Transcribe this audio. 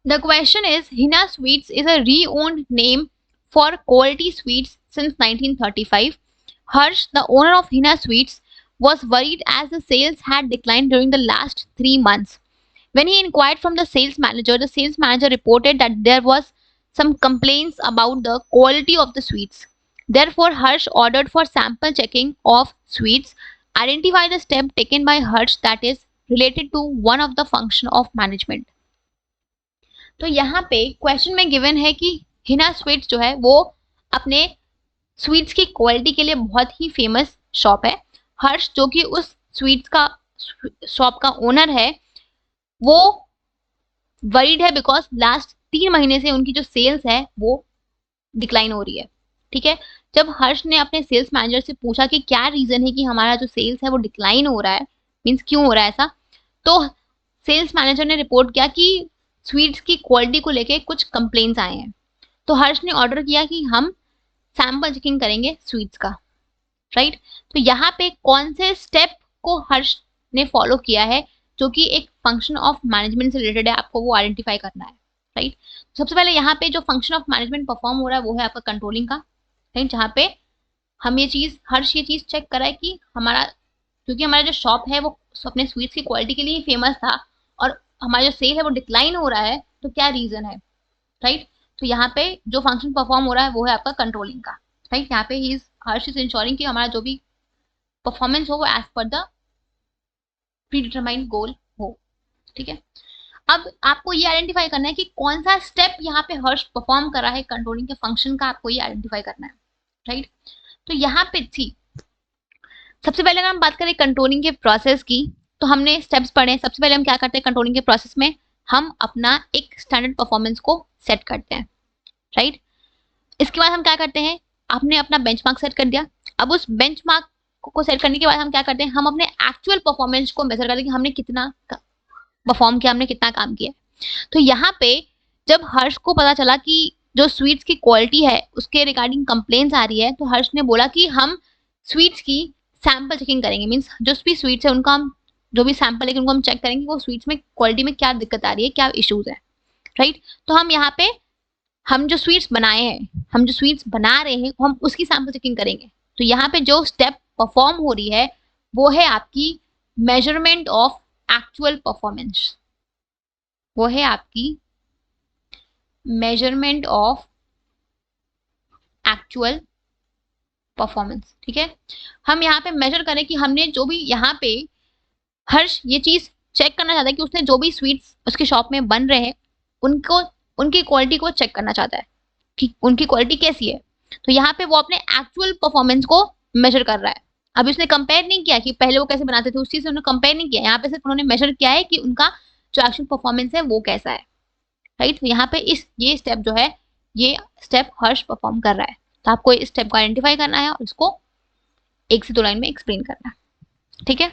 The question is, Hina Sweets is a re-owned name for quality sweets since 1935. Harsh, the owner of Hina Sweets, was worried as the sales had declined during the last 3 months. When he inquired from the sales manager reported that there was some complaints about the quality of the sweets. Therefore, Harsh ordered for sample checking of sweets. Identify the step taken by Harsh that is related to one of the function of management. तो यहाँ पे question में given है कि Hina sweets जो है वो अपने स्वीट्स की क्वालिटी के लिए बहुत ही फेमस शॉप है. हर्ष जो कि उस स्वीट्स का शॉप का ओनर है वो वरीड है बिकॉज लास्ट 3 महीने से उनकी जो सेल्स है वो डिक्लाइन हो रही है. ठीक है, जब हर्ष ने अपने सेल्स मैनेजर से पूछा कि क्या रीजन है कि हमारा जो सेल्स है वो डिक्लाइन हो रहा है, मीन्स क्यों हो रहा है ऐसा, तो सेल्स मैनेजर ने रिपोर्ट किया कि स्वीट्स की क्वालिटी को लेके कुछ कंप्लेंट्स आए हैं. तो हर्ष ने ऑर्डर किया कि हम सैंपल चेकिंग करेंगे स्वीट्स का. राइट, तो यहाँ पे कौन से स्टेप को हर्ष ने फॉलो किया है जो कि एक फंक्शन ऑफ मैनेजमेंट से रिलेटेड है, आपको वो आइडेंटिफाई करना है. राइट, सबसे पहले यहाँ पे जो फंक्शन ऑफ मैनेजमेंट परफॉर्म हो रहा है वो है आपका कंट्रोलिंग का. राइट, जहाँ पे हम हर्ष ये चीज चेक करा है कि हमारा, क्योंकि हमारा जो शॉप है वो अपने स्वीट्स की क्वालिटी के लिए फेमस था और हमारा जो सेल है वो डिक्लाइन हो रहा है, तो क्या रीजन है. राइट, तो यहाँ पे जो फंक्शन परफॉर्म हो रहा है वो है आपका कंट्रोलिंग का. राइट, यहाँ पे हर्ष इज इंश्योरिंग कि हमारा जो भी परफॉर्मेंस हो वो as per the pre determined गोल हो. ठीक है, अब आपको ये आइडेंटिफाई करना है कि कौन सा स्टेप यहाँ पे हर्ष परफॉर्म कर रहा है कंट्रोलिंग के फंक्शन का, आपको ये आइडेंटिफाई करना है. राइट, तो यहाँ पे थी सबसे पहले अगर हम बात करें कंट्रोलिंग के प्रोसेस की तो हमने स्टेप्स पढ़े. सबसे पहले हम क्या करते हैं कंट्रोलिंग के प्रोसेस में, हम अपना एक स्टैंडर्ड परफॉर्मेंस को सेट करते हैं. राइट, इसके बाद हम क्या करते हैं, आपने अपना बेंचमार्क सेट कर दिया. अब उस बेंचमार्क को सेट करने के बाद हम क्या करते हैं, हम अपने एक्चुअल परफॉर्मेंस को मेजर करते हैं कि हमने कितना परफॉर्म किया, हमने कितना काम किया. तो यहाँ पे जब हर्ष को पता चला कि जो स्वीट्स की क्वालिटी है उसके रिगार्डिंग कंप्लेंट्स आ रही है, तो हर्ष ने बोला कि हम स्वीट्स की सैंपल चेकिंग करेंगे. मीन्स जो भी स्वीट्स है उनका हम जो भी सैंपल है उनको हम चेक करेंगे वो स्वीट्स में क्वालिटी में क्या दिक्कत आ रही है, क्या इश्यूज है. राइट, तो हम यहाँ पे हम जो स्वीट्स बनाए हैं, हम जो स्वीट्स बना रहे हैं हम उसकी सैंपल चेकिंग करेंगे. तो यहाँ पे जो स्टेप परफॉर्म हो रही है वो है आपकी मेजरमेंट ऑफ एक्चुअल परफॉर्मेंस, वो है आपकी मेजरमेंट ऑफ एक्चुअल परफॉर्मेंस. ठीक है, हम यहाँ पे मेजर करें कि हमने जो भी यहाँ पे हर्ष ये चीज चेक करना चाहता है कि उसने जो भी स्वीट्स उसके शॉप में बन रहे हैं उनको उनकी क्वालिटी को चेक करना चाहता है कि उनकी क्वालिटी कैसी है. तो यहाँ पे वो अपने एक्चुअल परफॉर्मेंस को मेजर कर रहा है. अभी उसने कंपेयर नहीं किया कि पहले वो कैसे बनाते थे, उस चीज से उन्होंने कंपेयर नहीं किया. यहाँ पे सिर्फ उन्होंने मेजर किया है कि उनका जो एक्चुअल परफॉर्मेंस है वो कैसा है. राइट, तो यहाँ पे ये स्टेप जो है ये स्टेप हर्ष परफॉर्म कर रहा है. तो आपको इस स्टेप को आइडेंटिफाई करना है और इसको 1 से 2 लाइन में एक्सप्लेन करना है. ठीक है.